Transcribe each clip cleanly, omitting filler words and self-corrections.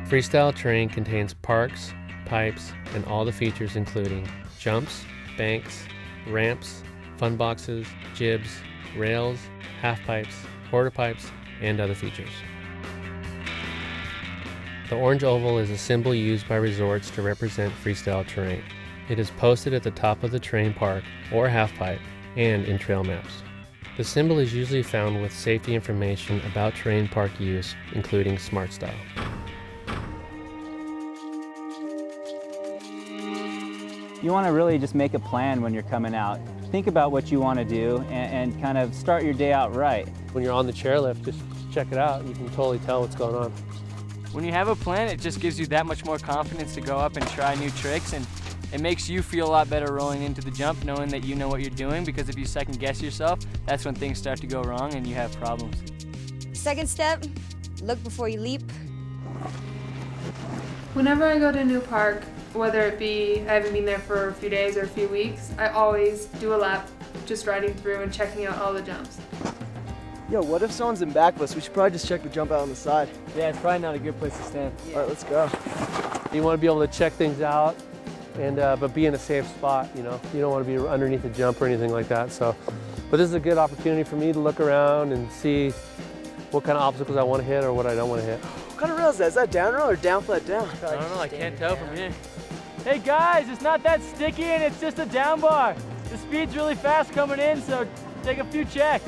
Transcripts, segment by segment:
Freestyle terrain contains parks, pipes, and all the features including jumps, banks, ramps, fun boxes, jibs, rails, half pipes, quarter pipes, and other features. The orange oval is a symbol used by resorts to represent freestyle terrain. It is posted at the top of the terrain park or half pipe and in trail maps. The symbol is usually found with safety information about terrain park use, including SmartStyle. You want to really just make a plan when you're coming out. Think about what you want to do and kind of start your day out right. When you're on the chairlift, just check it out. You can totally tell what's going on. When you have a plan, it just gives you that much more confidence to go up and try new tricks, and it makes you feel a lot better rolling into the jump knowing that you know what you're doing, because if you second guess yourself, that's when things start to go wrong and you have problems. Second step, look before you leap. Whenever I go to a new park, whether it be I haven't been there for a few days or a few weeks, I always do a lap just riding through and checking out all the jumps. Yo, what if someone's in back of us? We should probably just check the jump out on the side. Yeah, it's probably not a good place to stand. Yeah. All right, let's go. You want to be able to check things out, and but be in a safe spot, you know? You don't want to be underneath a jump or anything like that. So, but this is a good opportunity for me to look around and see what kind of obstacles I want to hit or what I don't want to hit. What kind of rail is that? Is that down rail or down flat down? I don't know, I can't tell from here. Hey guys, it's not that sticky and it's just a down bar. The speed's really fast coming in, so take a few checks.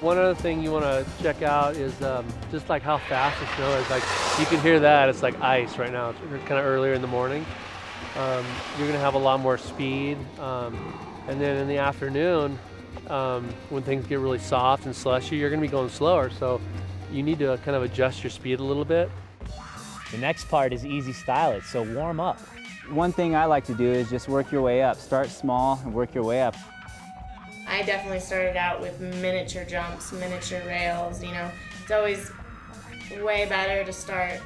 One other thing you want to check out is just like how fast the snow is. Like you can hear that, it's like ice right now. It's kind of earlier in the morning. You're going to have a lot more speed. And then in the afternoon, when things get really soft and slushy, you're going to be going slower. So you need to kind of adjust your speed a little bit. The next part is easy style it, so warm up. One thing I like to do is just work your way up. Start small and work your way up. I definitely started out with miniature jumps, miniature rails, you know. It's always way better to start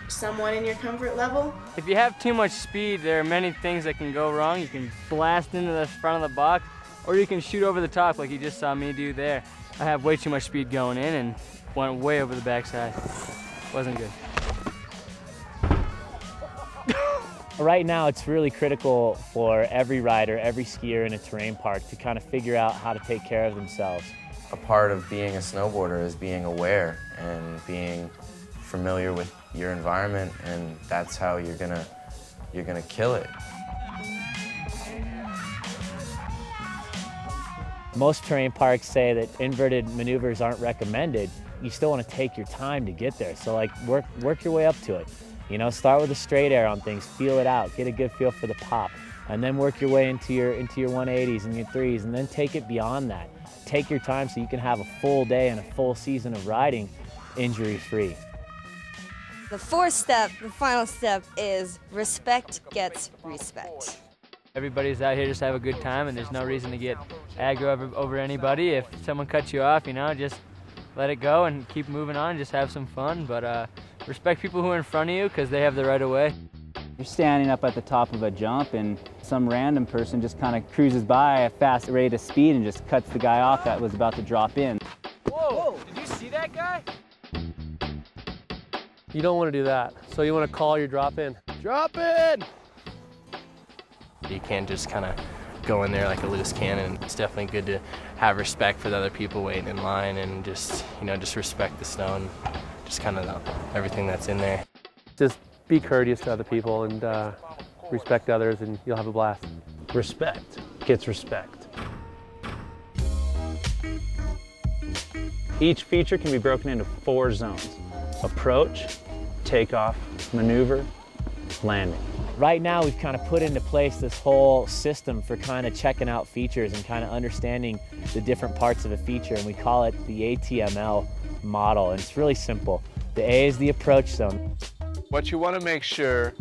somewhat in your comfort level. If you have too much speed, there are many things that can go wrong. You can blast into the front of the box, or you can shoot over the top like you just saw me do there. I have way too much speed going in and went way over the backside. Wasn't good. Right now, it's really critical for every rider, every skier in a terrain park to kind of figure out how to take care of themselves. A part of being a snowboarder is being aware and being familiar with your environment, and that's how you're gonna kill it. Most terrain parks say that inverted maneuvers aren't recommended. You still want to take your time to get there, so like work your way up to it. You know, start with a straight air on things, feel it out, get a good feel for the pop, and then work your way into your 180s and your 3s, and then take it beyond that. Take your time so you can have a full day and a full season of riding injury-free. The fourth step, the final step, is respect gets respect. Everybody's out here just to have a good time, and there's no reason to get aggro over anybody. If someone cuts you off, you know, just let it go and keep moving on, just have some fun, but respect people who are in front of you because they have the right of way. You're standing up at the top of a jump and some random person just kind of cruises by at a fast rate of speed and just cuts the guy off that was about to drop in. Whoa, did you see that guy? You don't want to do that. So you want to call your drop in. Drop in! You can't just kind of go in there like a loose cannon. It's definitely good to have respect for the other people waiting in line and just, you know, just respect the snow and just kind of everything that's in there. Just be courteous to other people and respect others, and you'll have a blast. Respect gets respect. Each feature can be broken into 4 zones: approach, takeoff, maneuver, landing. Right now, we've kind of put into place this whole system for kind of checking out features and kind of understanding the different parts of a feature, and we call it the ATML model, and it's really simple. The A is the approach zone. What you want to make sure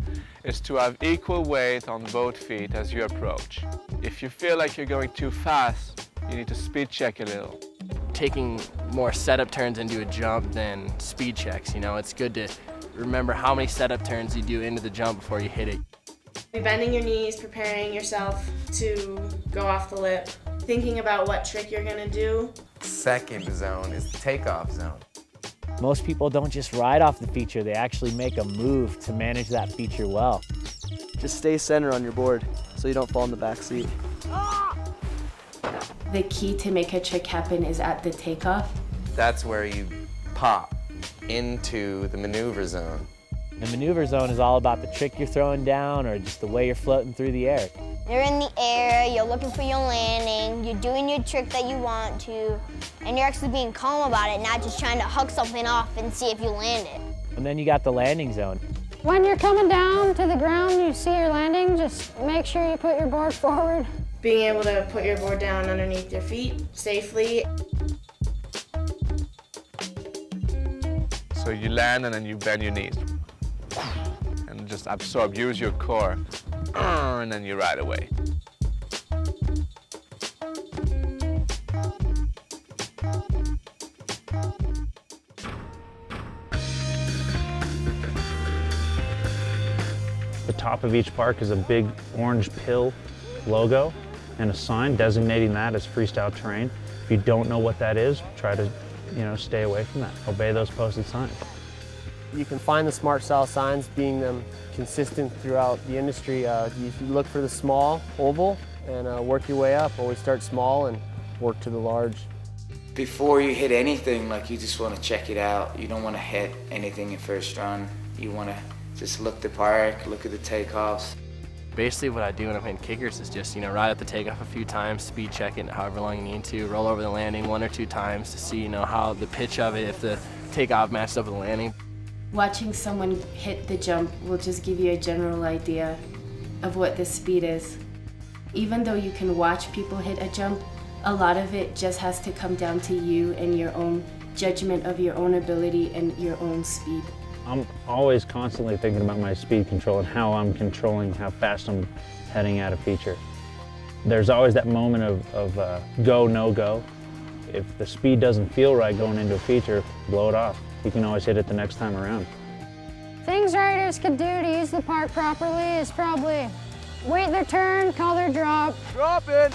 is to have equal weight on both feet as you approach. If you feel like you're going too fast, you need to speed check a little. Taking more setup turns into a jump than speed checks, you know, it's good to remember how many setup turns you do into the jump before you hit it. Be bending your knees, preparing yourself to go off the lip, thinking about what trick you're gonna do. Second zone is the takeoff zone. Most people don't just ride off the feature, they actually make a move to manage that feature well. Just stay center on your board so you don't fall in the back seat. The key to make a trick happen is at the takeoff. That's where you pop into the maneuver zone. The maneuver zone is all about the trick you're throwing down or just the way you're floating through the air. You're in the air, you're looking for your landing, you're doing your trick that you want to, and you're actually being calm about it, not just trying to hug something off and see if you land it. And then you got the landing zone. When you're coming down to the ground, you see your landing, just make sure you put your board forward. Being able to put your board down underneath your feet safely. So you land and then you bend your knees. And just absorb, use your core. And then you ride away. The top of each park is a big orange pill logo and a sign designating that as freestyle terrain. If you don't know what that is, try to, stay away from that. Obey those posted signs. You can find the smart style signs, being them consistent throughout the industry. You look for the small oval and work your way up. Always start small and work to the large. Before you hit anything, you just want to check it out. You don't want to hit anything in first run. You want to just look the park, look at the takeoffs. Basically what I do when I'm hitting kickers is just, ride at the takeoff a few times, speed check it however long you need to, roll over the landing 1 or 2 times to see, how the pitch of it, if the takeoff matches up with the landing. Watching someone hit the jump will just give you a general idea of what the speed is. Even though you can watch people hit a jump, a lot of it just has to come down to you and your own judgment of your own ability and your own speed. I'm always constantly thinking about my speed control and how I'm controlling how fast I'm heading at a feature. There's always that moment of go, no go. If the speed doesn't feel right going into a feature, blow it off. You can always hit it the next time around. Things riders could do to use the park properly is probably wait their turn, call their drop. Drop it!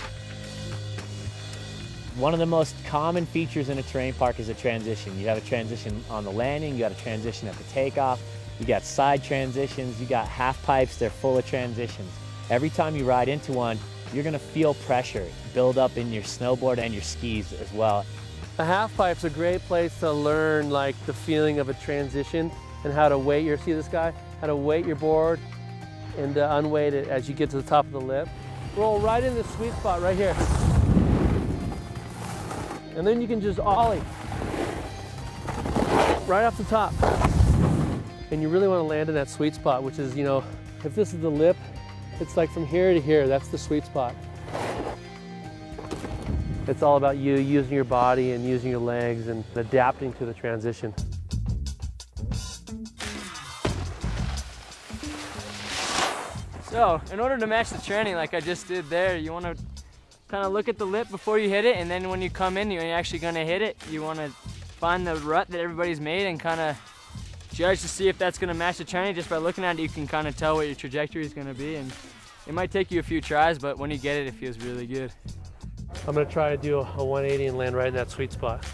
One of the most common features in a terrain park is a transition. You have a transition on the landing, you got a transition at the takeoff, you got side transitions, you got half pipes, they're full of transitions. Every time you ride into one, you're gonna feel pressure build up in your snowboard and your skis as well. A half pipe's a great place to learn the feeling of a transition and how to weight see this guy? How to weight your board and unweight it as you get to the top of the lip. Roll right in the sweet spot right here. And then you can just ollie right off the top. And you really want to land in that sweet spot, which is, if this is the lip, it's from here to here, that's the sweet spot. It's all about you using your body and using your legs and adapting to the transition. So, in order to match the training like I just did there, you want to kind of look at the lip before you hit it, and then when you come in, you're actually going to hit it. You want to find the rut that everybody's made and kind of judge to see if that's going to match the training. Just by looking at it, you can kind of tell what your trajectory is going to be, and it might take you a few tries, but when you get it, it feels really good. I'm going to try to do a 180 and land right in that sweet spot.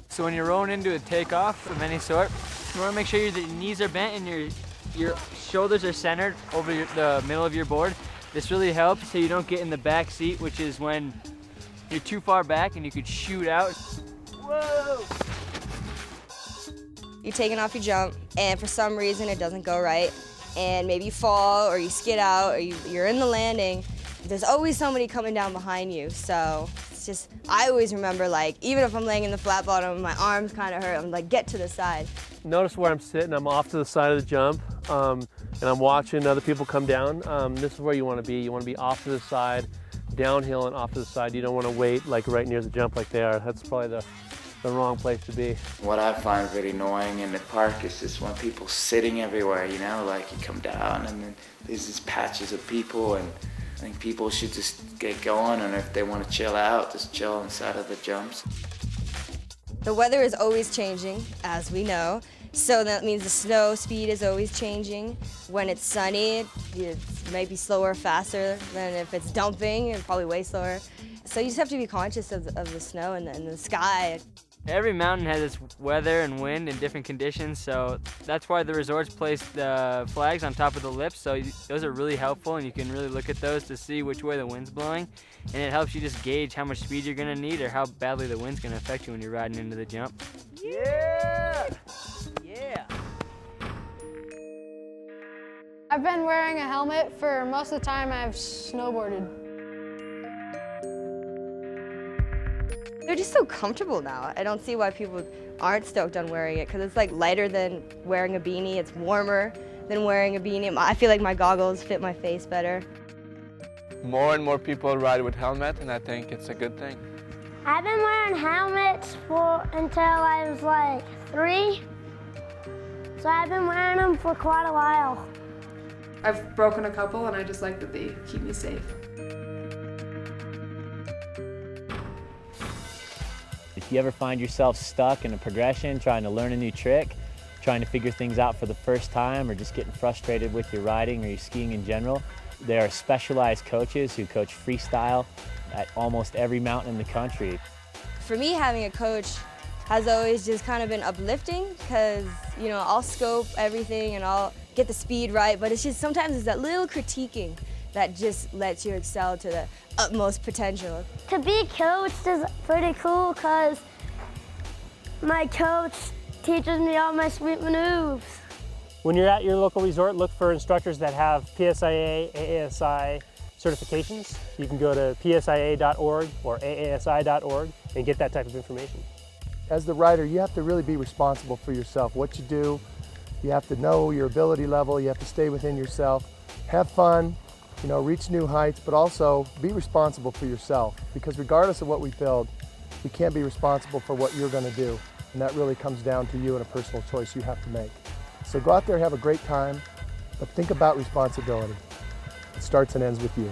So when you're rolling into a takeoff of any sort, you want to make sure your knees are bent and your shoulders are centered over the middle of your board. This really helps so you don't get in the back seat, which is when you're too far back and you could shoot out. Whoa! You're taking off your jump, and for some reason it doesn't go right, and maybe you fall, or you skid out, or you're in the landing. There's always somebody coming down behind you, so it's just, I always remember, even if I'm laying in the flat bottom, my arms kind of hurt, I'm get to the side. Notice where I'm sitting, I'm off to the side of the jump, and I'm watching other people come down. This is where you want to be. You want to be off to the side, downhill and off to the side. You don't want to wait right near the jump like they are. That's probably the wrong place to be. What I find very annoying in the park is just when people sitting everywhere, you come down and then there's these patches of people, and I think people should just get going, and if they want to chill out, just chill inside of the jumps. The weather is always changing, as we know, so that means the snow speed is always changing. When it's sunny, it might be slower, faster than if it's dumping, and probably way slower. So you just have to be conscious of the snow and the sky. Every mountain has its weather and wind and different conditions, so that's why the resorts place the flags on top of the lips, so those are really helpful, and you can really look at those to see which way the wind's blowing, and it helps you just gauge how much speed you're going to need or how badly the wind's going to affect you when you're riding into the jump. Yeah! Yeah! I've been wearing a helmet for most of the time I've snowboarded. They're just so comfortable now. I don't see why people aren't stoked on wearing it, because it's like lighter than wearing a beanie. It's warmer than wearing a beanie. I feel like my goggles fit my face better. More and more people ride with helmet, and I think it's a good thing. I've been wearing helmets until I was like 3, so I've been wearing them for quite a while. I've broken a couple, and I just like that they keep me safe. If you ever find yourself stuck in a progression, trying to learn a new trick, trying to figure things out for the first time, or just getting frustrated with your riding or your skiing in general, there are specialized coaches who coach freestyle at almost every mountain in the country. For me, having a coach has always just kind of been uplifting, because, you know, I'll scope everything and I'll get the speed right, but it's just sometimes it's that little critiquing that just lets you excel to the utmost potential. To be coached is pretty cool because my coach teaches me all my sweet maneuvers. When you're at your local resort, look for instructors that have PSIA, AASI certifications. You can go to psia.org or aasi.org and get that type of information. As the rider, you have to really be responsible for yourself. What you do, you have to know your ability level, you have to stay within yourself, have fun, you know, reach new heights, but also be responsible for yourself, because regardless of what we build, we can't be responsible for what you're going to do, and that really comes down to you and a personal choice you have to make. So go out there, have a great time, but think about responsibility. It starts and ends with you.